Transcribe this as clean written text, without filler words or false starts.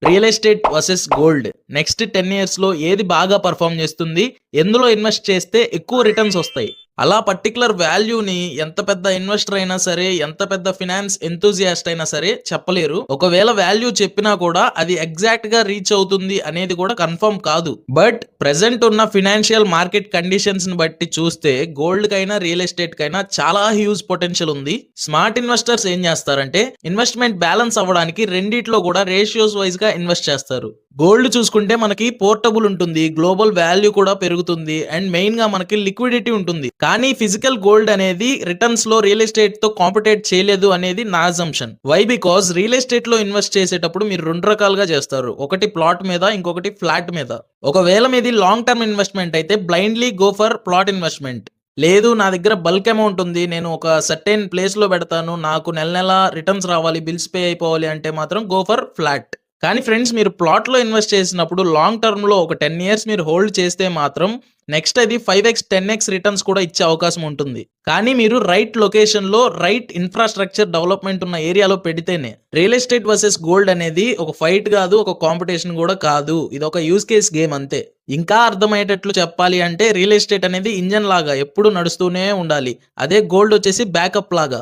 Real estate versus gold next 10 years లో ఏది బాగా పర్ఫామ్ చేస్తుంది, ఎందులో ఇన్వెస్ట్ చేస్తే ఎక్కువ రిటర్న్స్ వస్తాయి. అలా పర్టికులర్ వాల్యూని ఎంత పెద్ద ఇన్వెస్టర్ అయినా సరే, ఎంత పెద్ద ఫినాన్స్ ఎంతూజియాస్ట్ అయినా సరే చెప్పలేరు. ఒకవేళ వాల్యూ చెప్పినా కూడా అది ఎగ్జాక్ట్ గా రీచ్ అవుతుంది అనేది కూడా కన్ఫర్మ్ కాదు. బట్ ప్రెసెంట్ ఉన్న ఫినాన్షియల్ మార్కెట్ కండిషన్స్ ని బట్టి చూస్తే గోల్డ్ కైనా రియల్ ఎస్టేట్ కైనా చాలా హ్యూజ్ పొటెన్షియల్ ఉంది. స్మార్ట్ ఇన్వెస్టర్స్ ఏం చేస్తారంటే ఇన్వెస్ట్మెంట్ బ్యాలెన్స్ అవ్వడానికి రెండిట్లో కూడా రేషియోస్ వైజ్ గా ఇన్వెస్ట్ చేస్తారు. గోల్డ్ చూసుకుంటే మనకి పోర్టబుల్ ఉంటుంది, గ్లోబల్ వాల్యూ కూడా పెరుగుతుంది, అండ్ మెయిన్ గా మనకి లిక్విడిటీ ఉంటుంది. కానీ ఫిజికల్ గోల్డ్ అనేది రిటర్న్స్ లో రియల్ ఎస్టేట్ తో కాంపిటేట్ చేయలేదు అనేది నా assumption. Why? Because real estate లో ఇన్వెస్ట్ చేసేటప్పుడు మీరు రెండు రకాలుగా చేస్తారు, ఒకటి ప్లాట్ మీద, ఇంకొకటి ఫ్లాట్ మీద. ఒకవేళ మీది లాంగ్ టర్మ్ ఇన్వెస్ట్మెంట్ అయితే blindly go for plot investment. లేదు నా దగ్గర బల్క్ అమౌంట్ ఉంది, నేను ఒక సర్టెన్ ప్లేస్ లో పెడతాను, నాకు నెల నెల రిటర్న్స్ రావాలి, బిల్స్ పే అయిపోవాలి అంటే మాత్రం గో ఫర్ ఫ్లాట్. కానీ ఫ్రెండ్స్, మీరు ప్లాట్లో ఇన్వెస్ట్ చేసినప్పుడు లాంగ్ టర్మ్లో ఒక 10 ఇయర్స్ మీరు హోల్డ్ చేస్తే మాత్రం నెక్స్ట్ అది 5x 10x రిటర్న్స్ కూడా ఇచ్చే అవకాశం ఉంటుంది. కానీ మీరు రైట్ లొకేషన్లో రైట్ ఇన్ఫ్రాస్ట్రక్చర్ డెవలప్మెంట్ ఉన్న ఏరియాలో పెడితేనే. రియల్ ఎస్టేట్ వర్సెస్ గోల్డ్ అనేది ఒక ఫైట్ కాదు, ఒక కాంపిటీషన్ కూడా కాదు, ఇది ఒక యూజ్ కేస్ గేమ్ అంతే. ఇంకా అర్థమయ్యేటట్లు చెప్పాలి అంటే రియల్ ఎస్టేట్ అనేది ఇంజన్ లాగా ఎప్పుడు నడుస్తూనే ఉండాలి, అదే గోల్డ్ వచ్చేసి బ్యాకప్ లాగా.